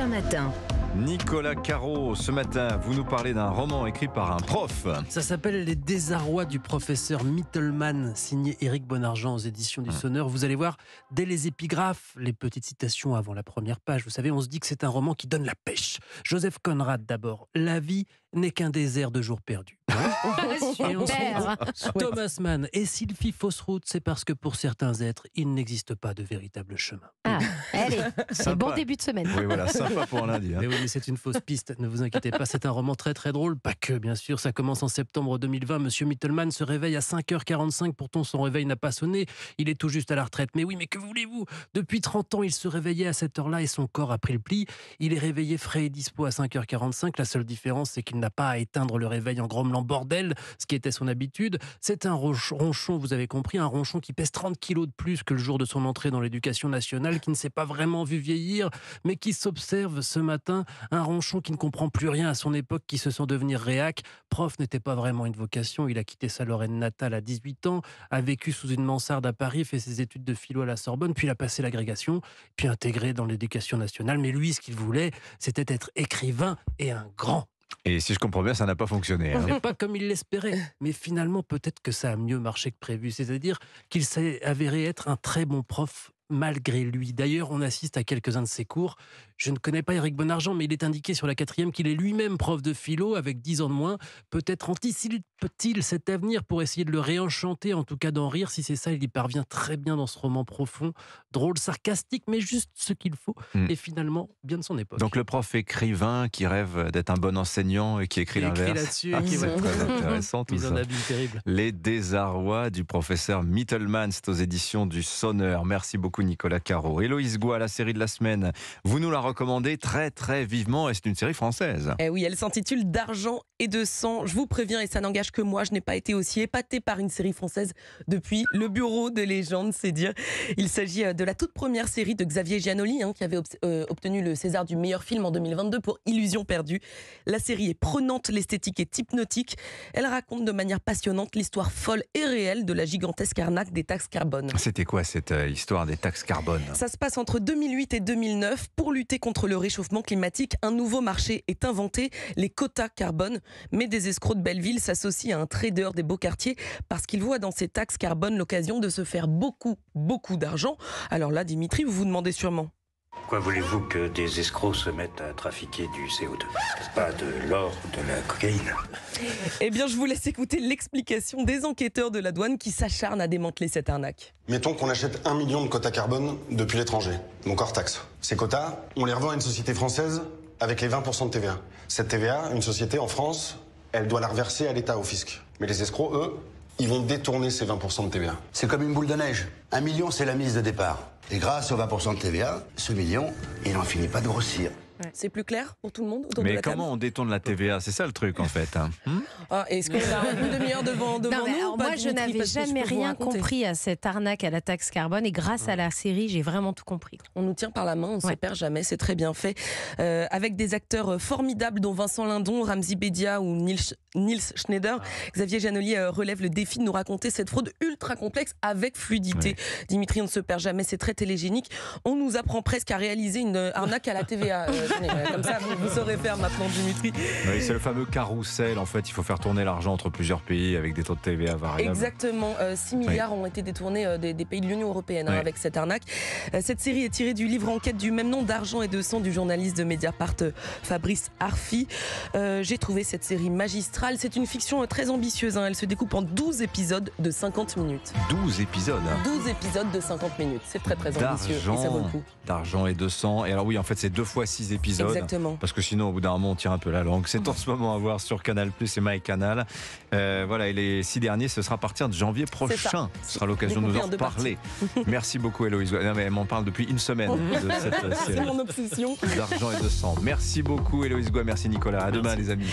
BFM1 Matin. Nicolas Caro, ce matin, vous nous parlez d'un roman écrit par un prof. Ça s'appelle Les désarrois du professeur Mittelman, signé Éric Bonargent aux éditions du Sonneur. Vous allez voir, dès les épigraphes, les petites citations avant la première page, vous savez, on se dit que c'est un roman qui donne la pêche. Joseph Conrad d'abord, la vie n'est qu'un désert de jours perdus. Et on se dit, Thomas Mann, et s'il fit fausse route, c'est parce que pour certains êtres, il n'existe pas de véritable chemin. Ah, allez, c'est bon début de semaine. Oui, voilà, sympa pour un lundi. Mais oui, mais c'est une fausse piste, ne vous inquiétez pas, c'est un roman très très drôle, pas que bien sûr, ça commence en septembre 2020, Monsieur Mittelman se réveille à 5h45, pourtant son réveil n'a pas sonné, il est tout juste à la retraite, mais oui, mais que voulez-vous? Depuis 30 ans, il se réveillait à cette heure-là et son corps a pris le pli, il est réveillé frais et dispo à 5h45, la seule différence c'est qu'il n'a pas à éteindre le réveil en grommelant bordel, ce qui était son habitude, c'est un ronchon, vous avez compris, un ronchon qui pèse 30 kilos de plus que le jour de son entrée dans l'éducation nationale, qui ne s'est pas vraiment vu vieillir, mais qui s'observe ce matin, un ronchon qui ne comprend plus rien à son époque, qui se sent devenir réac. Prof n'était pas vraiment une vocation, il a quitté sa Lorraine natale à 18 ans, a vécu sous une mansarde à Paris, fait ses études de philo à la Sorbonne, puis il a passé l'agrégation, puis intégré dans l'éducation nationale. Mais lui, ce qu'il voulait, c'était être écrivain et un grand. Et si je comprends bien, ça n'a pas fonctionné. Mais pas comme il l'espérait. Mais finalement, peut-être que ça a mieux marché que prévu. C'est-à-dire qu'il s'est avéré être un très bon prof malgré lui. D'ailleurs, on assiste à quelques-uns de ses cours. Je ne connais pas Éric Bonargent, mais il est indiqué sur la 4e qu'il est lui-même prof de philo avec 10 ans de moins. Peut-être anticipe-t-il cet avenir pour essayer de le réenchanter, en tout cas d'en rire. Si c'est ça, il y parvient très bien dans ce roman profond, drôle, sarcastique, mais juste ce qu'il faut. Et finalement, bien de son époque. Donc le prof écrivain qui rêve d'être un bon enseignant et qui écrit l'inverse. Là-dessus, C'est très intéressant tout mise ça. en abîme terrible. Les désarrois du professeur Mittelman, c'est aux éditions du Sonneur. Merci beaucoup Nicolas Caro. Héloïse Goua, la série de la semaine, vous nous la recommandez très très vivement et c'est une série française. Eh oui, elle s'intitule D'argent et de sang. Je vous préviens et ça n'engage que moi, je n'ai pas été aussi épatée par une série française depuis Le Bureau des légendes, c'est dire. Il s'agit de la toute première série de Xavier Giannoli qui avait obtenu le César du meilleur film en 2022 pour Illusion perdue. La série est prenante, l'esthétique est hypnotique. Elle raconte de manière passionnante l'histoire folle et réelle de la gigantesque arnaque des taxes carbone. C'était quoi cette histoire des taxes carbone? Ça se passe entre 2008 et 2009. Pour lutter contre le réchauffement climatique, un nouveau marché est inventé, les quotas carbone. Mais des escrocs de Belleville s'associent à un trader des beaux quartiers parce qu'ils voient dans ces taxes carbone l'occasion de se faire beaucoup d'argent. Alors là, Dimitri, vous vous demandez sûrement. Pourquoi voulez-vous que des escrocs se mettent à trafiquer du CO2? Pas de l'or ou de la cocaïne. Eh bien, je vous laisse écouter l'explication des enquêteurs de la douane qui s'acharnent à démanteler cette arnaque. Mettons qu'on achète 1 million de quotas carbone depuis l'étranger, donc hors taxe. Ces quotas, on les revend à une société française avec les 20% de TVA. Cette TVA, une société en France, elle doit la reverser à l'État, au fisc. Mais les escrocs, eux, ils vont détourner ces 20% de TVA. C'est comme une boule de neige. 1 million, c'est la mise de départ. Et grâce aux 20% de TVA, ce million, il n'en finit pas de grossir. C'est plus clair pour tout le monde autour de Mais la table? comment on détourne la TVA? C'est ça le truc en fait. Est-ce qu'on a une demi-heure devant Non, mais nous alors, moi, je n'avais jamais rien compris à cette arnaque à la taxe carbone. Et grâce à la série, j'ai vraiment tout compris. On nous tient par la main, on ne se perd jamais, c'est très bien fait. Avec des acteurs formidables dont Vincent Lindon, Ramzy Bedia ou Nils Schneider, Xavier Giannoli relève le défi de nous raconter cette fraude ultra complexe avec fluidité. Dimitri, on ne se perd jamais, c'est très télégénique. On nous apprend presque à réaliser une arnaque à la TVA. Comme ça, vous saurez faire maintenant, Dimitri. Oui, c'est le fameux carrousel. En fait, il faut faire tourner l'argent entre plusieurs pays avec des taux de TVA variables. Exactement. 6 milliards ont été détournés des pays de l'Union européenne avec cette arnaque. Cette série est tirée du livre Enquête du même nom, D'argent et de sang, du journaliste de Mediapart Fabrice Arfi. J'ai trouvé cette série magistrale. C'est une fiction très ambitieuse. Elle se découpe en 12 épisodes de 50 minutes. 12 épisodes 12 épisodes de 50 minutes. C'est très ambitieux et ça vaut le coup. D'argent et de sang. Et alors oui, en fait, c'est 2 fois 6 épisodes. Exactement. Parce que sinon, au bout d'un moment, on tire un peu la langue. C'est en ce moment à voir sur Canal+ et MyCanal. Voilà, et les 6 derniers, ce sera à partir de janvier prochain. Ce sera l'occasion de nous en reparler. Merci beaucoup, Héloïse. Non, mais elle m'en parle depuis une semaine de cette série. C'est mon obsession. D'argent et de sang. Merci beaucoup, Héloïse Goua. Merci, Nicolas. À demain, les amis.